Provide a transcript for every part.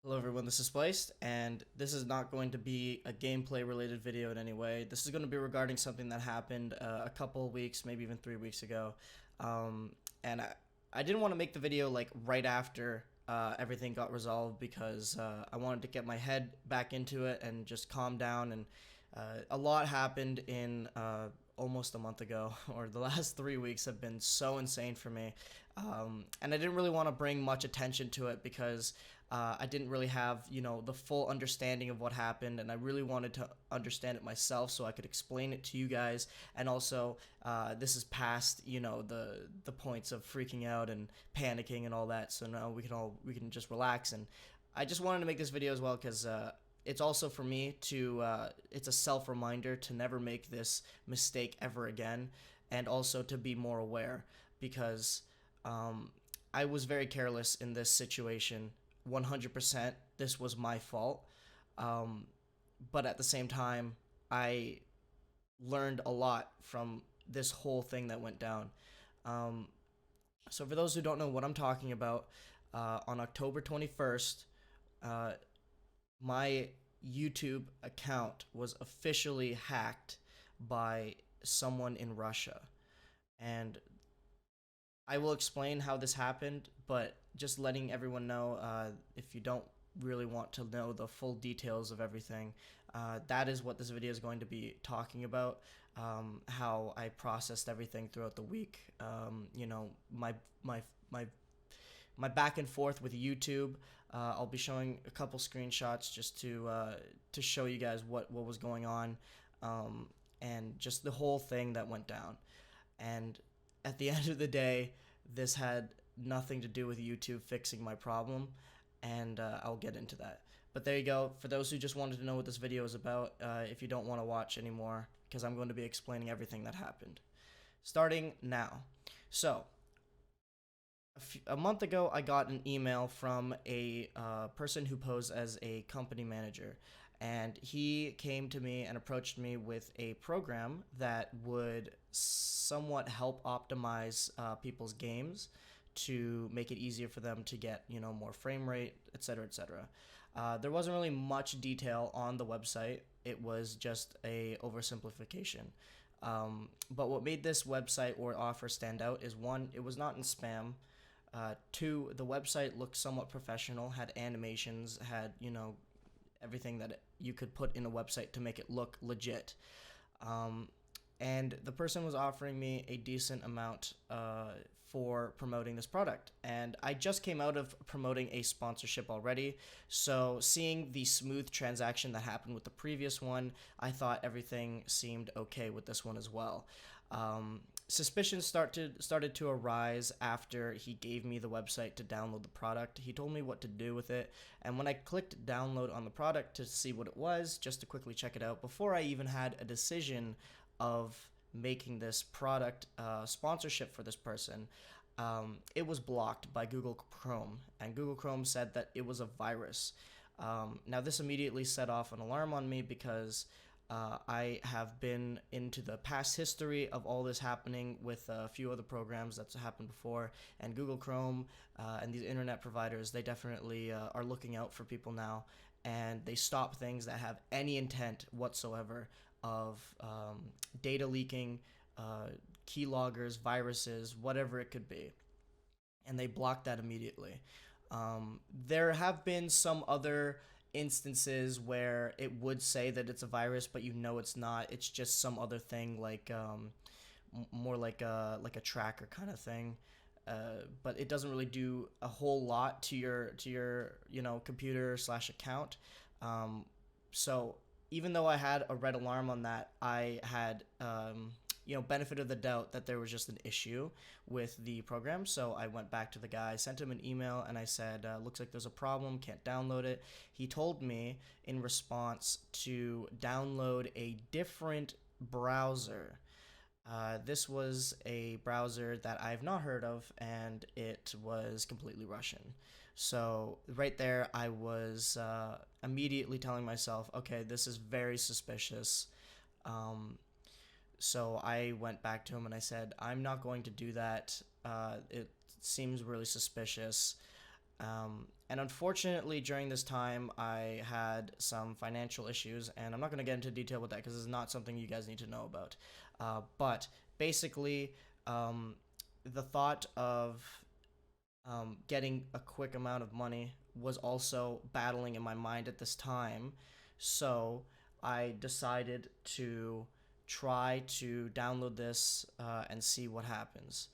Hello everyone, this is Spliced, and this is not going to be a gameplay related video in any way. This is going to be regarding something that happened a couple weeks, maybe even 3 weeks ago. Um, and I didn't want to make the video like right after everything got resolved because I wanted to get my head back into it and just calm down. And a lot happened in almost a month ago, or the last 3 weeks have been so insane for me. And I didn't really want to bring much attention to it because I didn't really have, the full understanding of what happened, and I really wanted to understand it myself so I could explain it to you guys. And also, this is past, the points of freaking out and panicking and all that. So now we can just relax. And I just wanted to make this video as well because it's also for me to it's a self reminder to never make this mistake ever again, and also to be more aware because I was very careless in this situation. 100% this was my fault. Um, but at the same time, I learned a lot from this whole thing that went down. Um, so, for those who don't know what I'm talking about, on October 21st, uh, my YouTube account was officially hacked by someone in Russia. And I will explain how this happened, but just letting everyone know, if you don't really want to know the full details of everything, that is what this video is going to be talking about. How I processed everything throughout the week. My my back and forth with YouTube. I'll be showing a couple screenshots just to show you guys what was going on, and just the whole thing that went down. And at the end of the day, this had nothing to do with YouTube fixing my problem, and I'll get into that. But there you go. For those who just wanted to know what this video is about, if you don't want to watch anymore, because I'm going to be explaining everything that happened. Starting now. So, a month ago, I got an email from a person who posed as a company manager, and he came to me and approached me with a program that would somewhat help optimize people's games to make it easier for them to get more frame rate, etc., etc. There wasn't really much detail on the website. It was just a oversimplification. But what made this website or offer stand out is, one, it was not in spam. Two, the website looked somewhat professional, had animations, had, everything that you could put in a website to make it look legit. Um, and the person was offering me a decent amount for promoting this product. And I just came out of promoting a sponsorship already, so seeing the smooth transaction that happened with the previous one, I thought everything seemed okay with this one as well. Suspicions started to arise after he gave me the website to download the product. He told me what to do with it, and when I clicked download on the product to see what it was, just to quickly check it out, before I even had a decision of making this product sponsorship for this person, it was blocked by Google Chrome, and Google Chrome said that it was a virus. Now, this immediately set off an alarm on me because I have been into the past history of all this happening with a few other programs that's happened before, and Google Chrome and these internet providers, they definitely are looking out for people now, and they stop things that have any intent whatsoever of data leaking, keyloggers, viruses, whatever it could be, and they block that immediately. There have been some other instances where it would say that it's a virus, but it's not. It's just some other thing, like more like a tracker kind of thing. But it doesn't really do a whole lot to your computer slash account. So even though I had a red alarm on that, I had benefit of the doubt that there was just an issue with the program. So I went back to the guy, sent him an email, and I said, looks like there's a problem, can't download it. He told me in response to download a different browser. This was a browser that I've not heard of, and it was completely Russian. So right there, I was immediately telling myself, okay, this is very suspicious. Um, so I went back to him and I said, I'm not going to do that. It seems really suspicious. And unfortunately, during this time, I had some financial issues, and I'm not going to get into detail with that because it's not something you guys need to know about. But basically, um, the thought of getting a quick amount of money was also battling in my mind at this time. So I decided to try to download this and see what happens.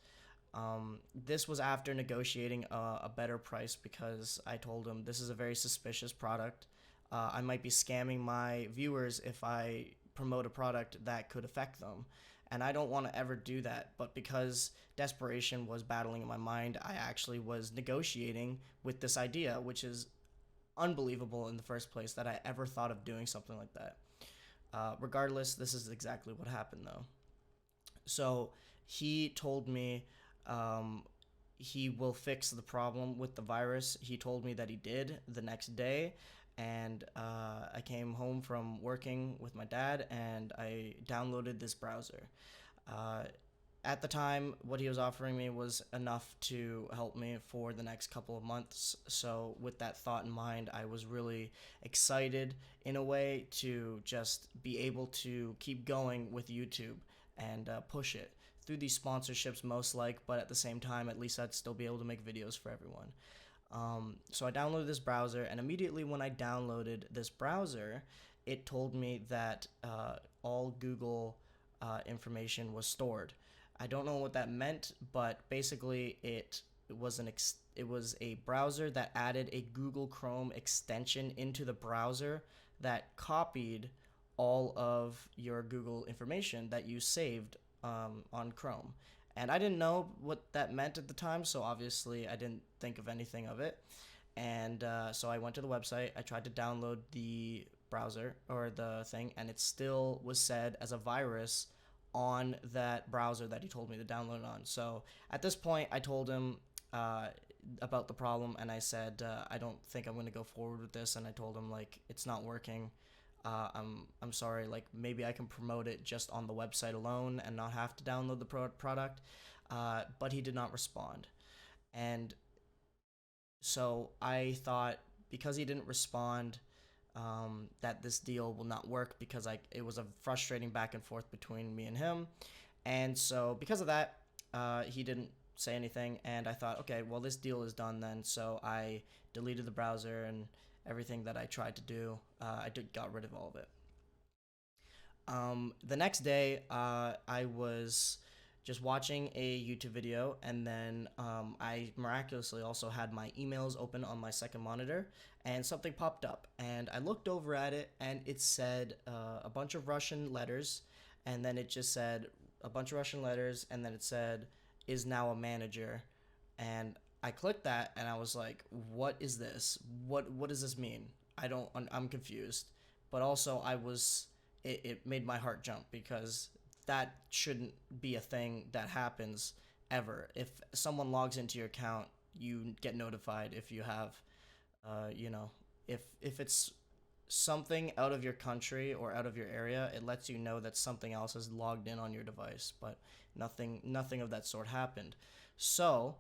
This was after negotiating a better price because I told him this is a very suspicious product. I might be scamming my viewers if I promote a product that could affect them. And I don't want to ever do that. But because desperation was battling in my mind, I actually was negotiating with this idea, which is unbelievable in the first place that I ever thought of doing something like that. Regardless, this is exactly what happened though. So he told me um, he will fix the problem with the virus. He told me that he did the next day. And I came home from working with my dad and I downloaded this browser. Uh, at the time, what he was offering me was enough to help me for the next couple of months. So, with that thought in mind, I was really excited in a way to just be able to keep going with YouTube and push it through these sponsorships, most like, but at the same time, at least I'd still be able to make videos for everyone. So I downloaded this browser, and immediately when I downloaded this browser, it told me that all Google information was stored. I don't know what that meant, but basically it was a browser that added a Google Chrome extension into the browser that copied all of your Google information that you saved on Chrome. And I didn't know what that meant at the time, so obviously I didn't think of anything of it. And so I went to the website. I tried to download the browser or the thing, and it still was said as a virus on that browser that he told me to download it on. So at this point, I told him about the problem, and I said I don't think I'm going to go forward with this. And I told him like it's not working. I'm sorry. Like maybe I can promote it just on the website alone and not have to download the product. But he did not respond, and so I thought because he didn't respond, that this deal will not work because it was a frustrating back and forth between me and him, and so because of that, he didn't say anything, and I thought, okay, well this deal is done then. So I deleted the browser and everything that I tried to do. Got rid of all of it. The next day, I was just watching a YouTube video, and then I miraculously also had my emails open on my second monitor, and something popped up. And I looked over at it, and it said a bunch of Russian letters, and then it just said a bunch of Russian letters, and then it said, is now a manager. And I clicked that, and I was like, what is this? What does this mean? I'm confused. But also, it made my heart jump because that shouldn't be a thing that happens ever. If someone logs into your account, you get notified if you have, you know, if it's something out of your country or out of your area, it lets you know that something else is logged in on your device. But nothing of that sort happened. So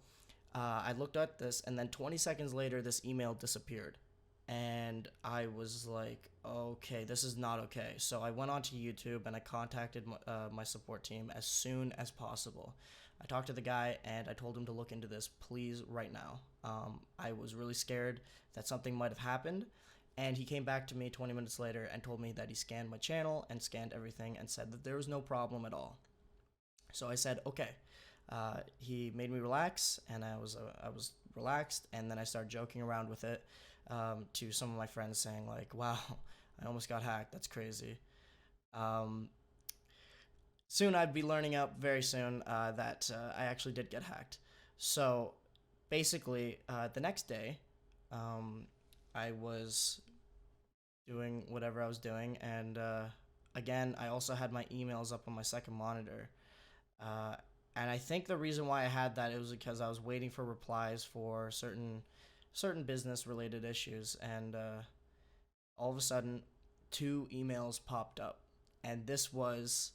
I looked at this, and then 20 seconds later, this email disappeared. And I was like, okay, this is not okay. So I went onto YouTube and I contacted my support team as soon as possible. I talked to the guy and I told him to look into this, please, right now. I was really scared that something might have happened. And he came back to me 20 minutes later and told me that he scanned my channel and scanned everything and said that there was no problem at all. So I said, okay. He made me relax, and I was relaxed, and then I started joking around with it to some of my friends, saying like, "Wow, I almost got hacked. That's crazy." Um, Soon I'd be learning out very soon that I actually did get hacked. So basically, the next day, I was doing whatever I was doing, and again, I also had my emails up on my second monitor. Uh, and I think the reason why I had that, it was because I was waiting for replies for certain business related issues, and all of a sudden, two emails popped up, and this was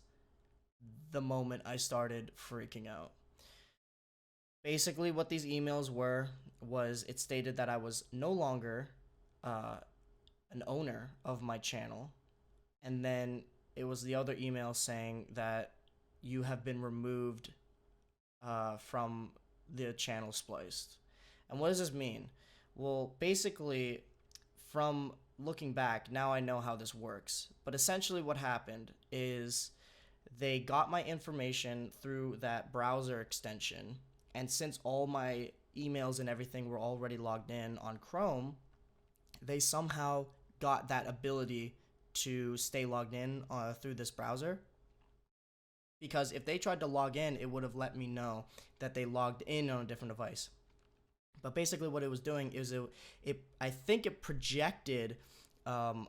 the moment I started freaking out. Basically, what these emails were was it stated that I was no longer uh, an owner of my channel, and then it was the other email saying that you have been removed from the channel Spliced. And what does this mean? Well, basically, from looking back, now I know how this works. But essentially, what happened is they got my information through that browser extension. And since all my emails and everything were already logged in on Chrome, they somehow got that ability to stay logged in through this browser. Because if they tried to log in, it would have let me know that they logged in on a different device. But basically, what it was doing is it I think it projected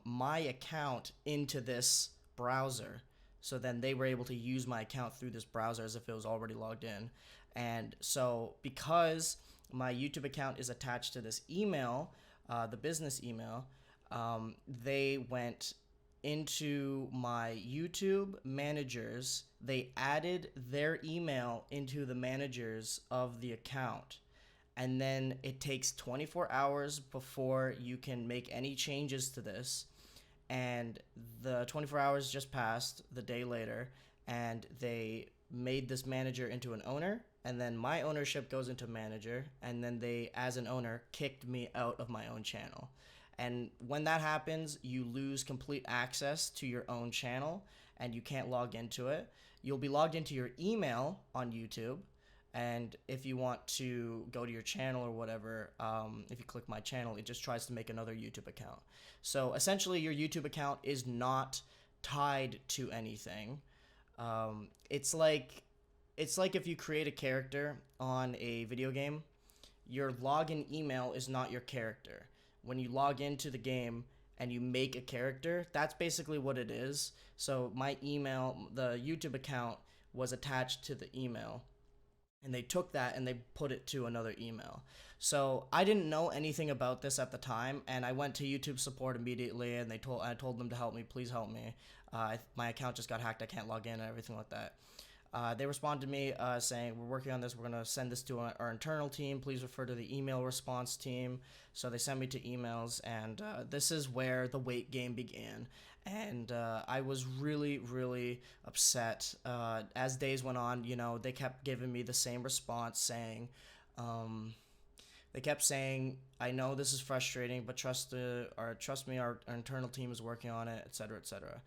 my account into this browser. So then they were able to use my account through this browser as if it was already logged in. And so because my YouTube account is attached to this email, the business email, they went into my YouTube managers. They added their email into the managers of the account. And then it takes 24 hours before you can make any changes to this. And the 24 hours just passed the day later, and they made this manager into an owner, and then my ownership goes into manager, and then they, as an owner, kicked me out of my own channel. And when that happens, you lose complete access to your own channel, and you can't log into it. You'll be logged into your email on YouTube, and if you want to go to your channel or whatever, if you click my channel, it just tries to make another YouTube account. So essentially, your YouTube account is not tied to anything. It's like if you create a character on a video game, your login email is not your character. When you log into the game and you make a character, that's basically what it is. So my email, the YouTube account, was attached to the email, and they took that and they put it to another email. So I didn't know anything about this at the time, and I went to YouTube support immediately, and I told them to help me, please help me. My account just got hacked, I can't log in and everything like that. They responded to me saying, we're working on this, we're going to send this to our internal team, please refer to the email response team. So they sent me to emails, and this is where the wait game began. And I was really, really upset. As days went on, they kept giving me the same response saying, they kept saying, I know this is frustrating, but trust me, our internal team is working on it, etc., etc.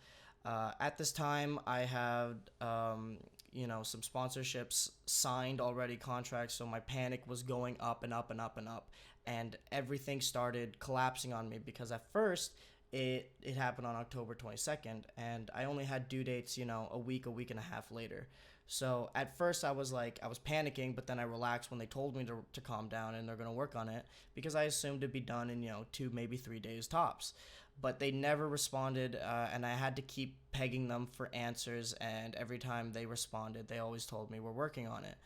At this time, I had some sponsorships signed already, contracts, so my panic was going up and up and up and up, and everything started collapsing on me because at first it happened on October 22nd, and I only had due dates, a week and a half later. So at first I was panicking, but then I relaxed when they told me to calm down and they're going to work on it, because I assumed it'd be done in, 2, maybe 3 days tops. But they never responded, and I had to keep pegging them for answers, and every time they responded, they always told me we're working on it.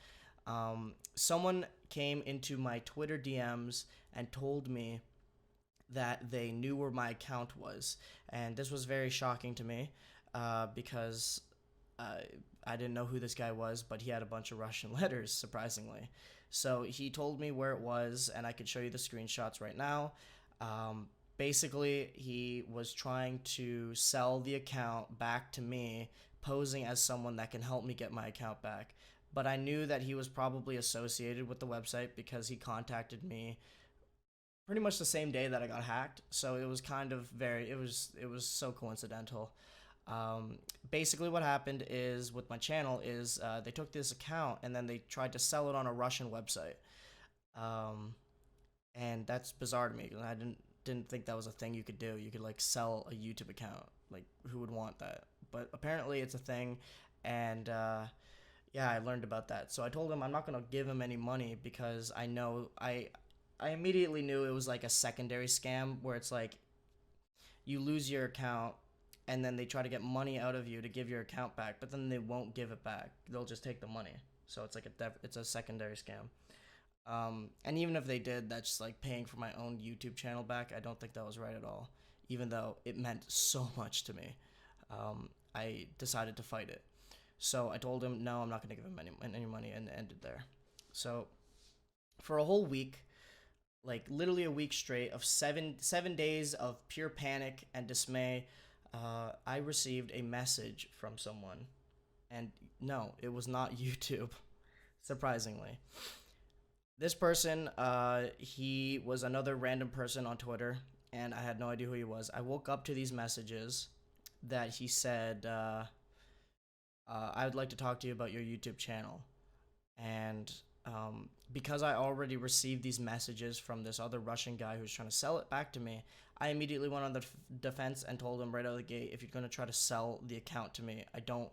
Someone came into my Twitter DMs and told me that they knew where my account was, and this was very shocking to me because I didn't know who this guy was, but he had a bunch of Russian letters, surprisingly. So he told me where it was, and I could show you the screenshots right now. Basically, he was trying to sell the account back to me, posing as someone that can help me get my account back. But I knew that he was probably associated with the website because he contacted me pretty much the same day that I got hacked. So it was kind of it was so coincidental. Basically what happened is with my channel is they took this account and then they tried to sell it on a Russian website. And that's bizarre to me because I didn't think that was a thing you could do. You could sell a YouTube account. Who would want that? But apparently it's a thing, and yeah, I learned about that. So I told him I'm not gonna give him any money because I know I immediately knew it was a secondary scam where it's you lose your account and then they try to get money out of you to give your account back, but then they won't give it back. They'll just take the money. So it's it's a secondary scam. And even if they did, that's just paying for my own YouTube channel back. I don't think that was right at all, even though it meant so much to me. I decided to fight it. So I told him, no, I'm not going to give him any money, and ended there. So for a whole week, like literally a week straight of 7 days of pure panic and dismay. I received a message from someone, and no, it was not YouTube. Surprisingly, this person, he was another random person on Twitter, and I had no idea who he was. I woke up to these messages that he said, "I would like to talk to you about your YouTube channel." And because I already received these messages from this other Russian guy who's trying to sell it back to me, I immediately went on the defense and told him right out of the gate, if you're going to try to sell the account to me, I don't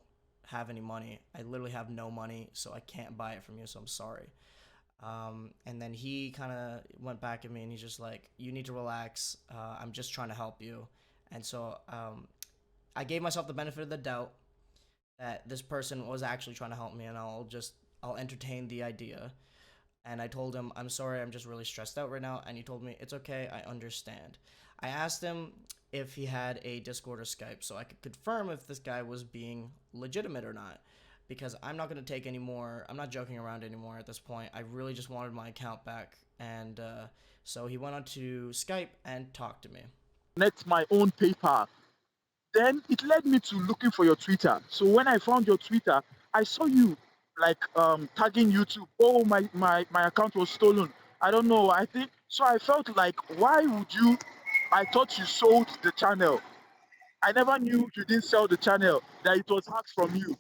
have any money. I literally have no money, so I can't buy it from you, so I'm sorry. And then he kind of went back at me and he's just like, you need to relax. I'm just trying to help you. And so I gave myself the benefit of the doubt that this person was actually trying to help me, and I'll entertain the idea. And I told him, I'm sorry, I'm just really stressed out right now. And he told me, it's okay, I understand. I asked him if he had a Discord or Skype so I could confirm if this guy was being legitimate or not. Because I'm not going to take any more, I'm not joking around anymore at this point. I really just wanted my account back. And so he went on to Skype and talked to me. Connect my own PayPal. Then it led me to looking for your Twitter. So when I found your Twitter, I saw you like tagging YouTube. Oh, my account was stolen. I don't know. I think so. I felt like, why would you? I thought you sold the channel. I never knew you didn't sell the channel, that it was hacked from you.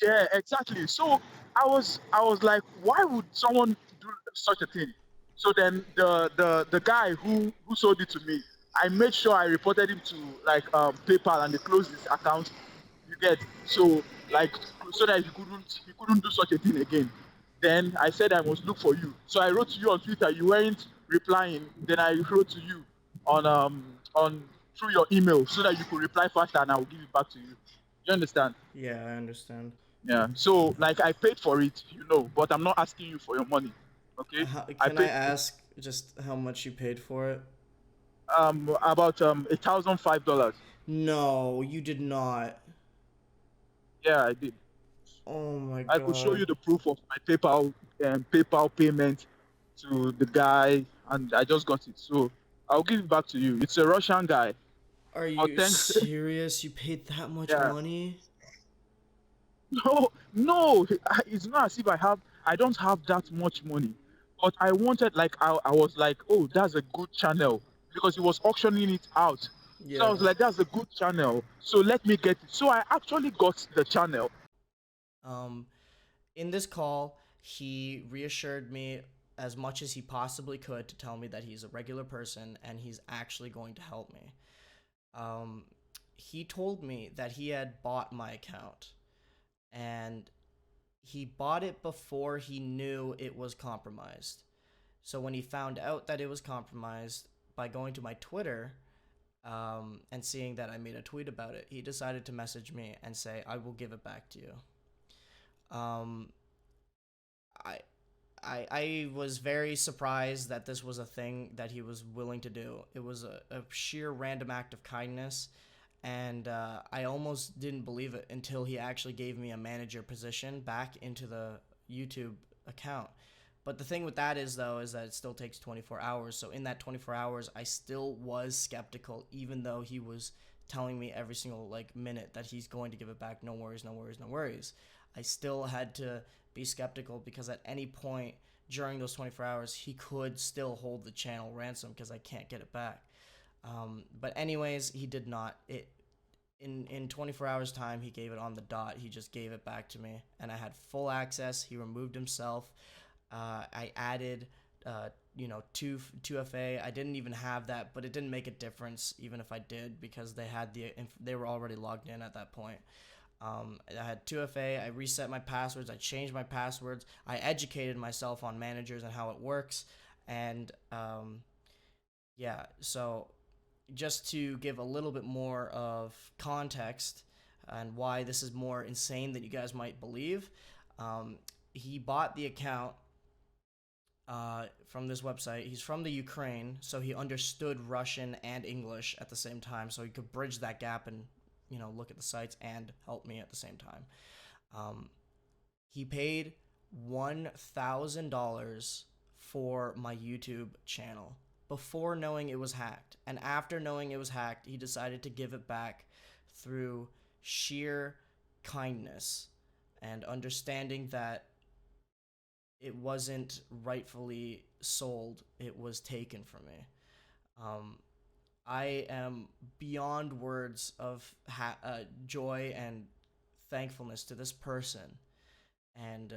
Yeah, exactly. So I was like, why would someone do such a thing? So then the guy who sold it to me, I made sure I reported him to like PayPal, and they closed his account. You get, so like, so that he couldn't do such a thing again. Then I said I must look for you. So I wrote to you on Twitter. You weren't replying. Then I wrote to you on through your email so that you could reply faster, and I will give it back to you. You understand? Yeah, I understand. Yeah. So like I paid for it, but I'm not asking you for your money. Okay? I Can I paid ask just how much you paid for it? about $1,005. No, you did not. Yeah, I did. Oh my I could show god. you the proof of my PayPal payment to the guy, and I just got it. So I'll give it back to you. It's a Russian guy. Are Oh, you thanks. serious? You paid that much Yeah. money? No, no, it's not as if I don't have that much money. But I wanted, like, I was like, oh, that's a good channel because he was auctioning it out. So I was Yeah. like, that's a good channel. So let me get it. So I actually got the channel. Um, in this call, he reassured me as much as he possibly could to tell me that he's a regular person and he's actually going to help me. Um, he told me that he had bought my account and he bought it before he knew it was compromised. So when he found out that it was compromised by going to my Twitter, and seeing that I made a tweet about it, he decided to message me and say, "I will give it back to you." Um, I, I was very surprised that this was a thing that he was willing to do. It was a sheer random act of kindness, and I almost didn't believe it until he actually gave me a manager position back into the YouTube account. But the thing with that is, though, is that it still takes 24 hours. So in that 24 hours, I still was skeptical, even though he was telling me every single like minute that he's going to give it back. No worries, no worries, no worries. I still had to be skeptical because at any point during those 24 hours, he could still hold the channel ransom because I can't get it back. But anyways, he did not. In 24 hours time, he gave it on the dot. He just gave it back to me, and I had full access. He removed himself. I added, two FA. I didn't even have that, but it didn't make a difference even if I did because they were already logged in at that point. I had 2FA. I reset my passwords. I changed my passwords. I educated myself on managers and how it works, and yeah. So just to give a little bit more of context and why this is more insane than you guys might believe, he bought the account from this website. He's from the Ukraine, so he understood Russian and English at the same time, so he could bridge that gap and look at the sites and help me at the same time. He paid $1,000 for my YouTube channel before knowing it was hacked. And after knowing it was hacked, he decided to give it back through sheer kindness and understanding that it wasn't rightfully sold, it was taken from me. Um, I am beyond words of joy and thankfulness to this person. And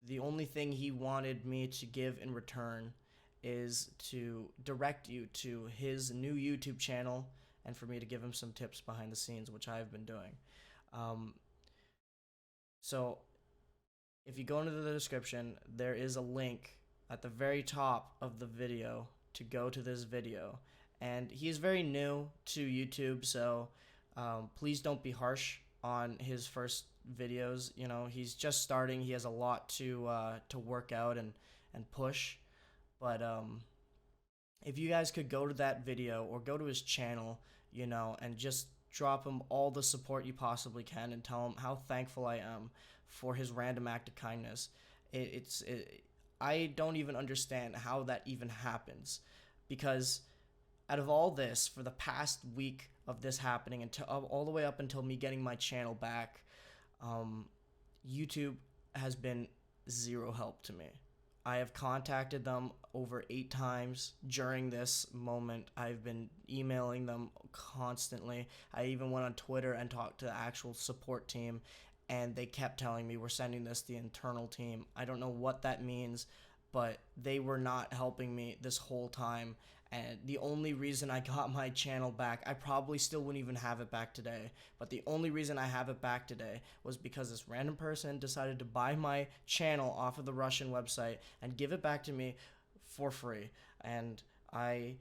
the only thing he wanted me to give in return is to direct you to his new YouTube channel and for me to give him some tips behind the scenes, which I've been doing. Um, so if you go into the description, there is a link at the very top of the video to go to this video. And he is very new to YouTube, so please don't be harsh on his first videos. You know, he's just starting. He has a lot to work out and push. But if you guys could go to that video or go to his channel, you know, and just drop him all the support you possibly can and tell him how thankful I am for his random act of kindness. I don't even understand how that even happens, because out of all this, for the past week of this happening until all the way up until me getting my channel back, um, YouTube has been zero help to me. I have contacted them over 8 times during this moment. I've been emailing them constantly. I even went on Twitter and talked to the actual support team, and they kept telling me we're sending this to the internal team. I don't know what that means, but they were not helping me this whole time. And the only reason I got my channel back, I probably still wouldn't even have it back today, but the only reason I have it back today was because this random person decided to buy my channel off of the Russian website and give it back to me for free. And I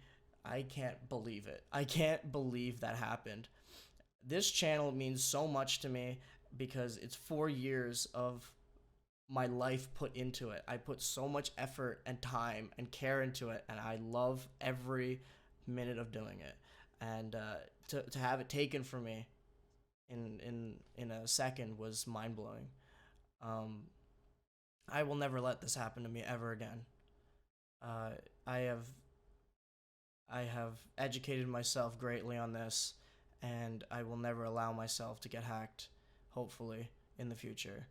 can't believe it. I can't believe that happened. This channel means so much to me because it's 4 years of my life put into it. I put so much effort and time and care into it, and I love every minute of doing it. And to have it taken from me in a second was mind blowing. Um, I will never let this happen to me ever again. Uh, I have I have educated myself greatly on this, and I will never allow myself to get hacked. Hopefully, in the future.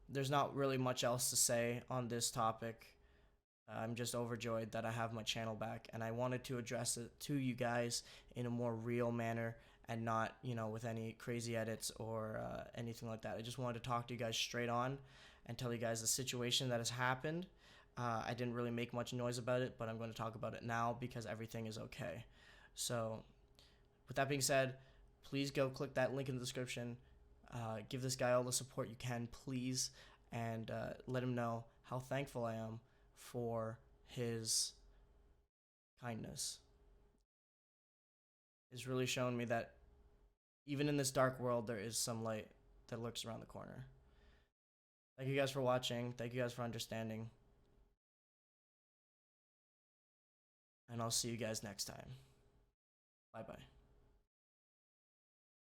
There's not really much else to say on this topic. I'm just overjoyed that I have my channel back, and I wanted to address it to you guys in a more real manner and not, you know, with any crazy edits or anything like that. I just wanted to talk to you guys straight on and tell you guys the situation that has happened. I didn't really make much noise about it, but I'm going to talk about it now because everything is okay. So, with that being said, please go click that link in the description. Give this guy all the support you can, please, and let him know how thankful I am for his kindness. It's really shown me that even in this dark world, there is some light that lurks around the corner. Thank you guys for watching. Thank you guys for understanding. And I'll see you guys next time. Bye bye.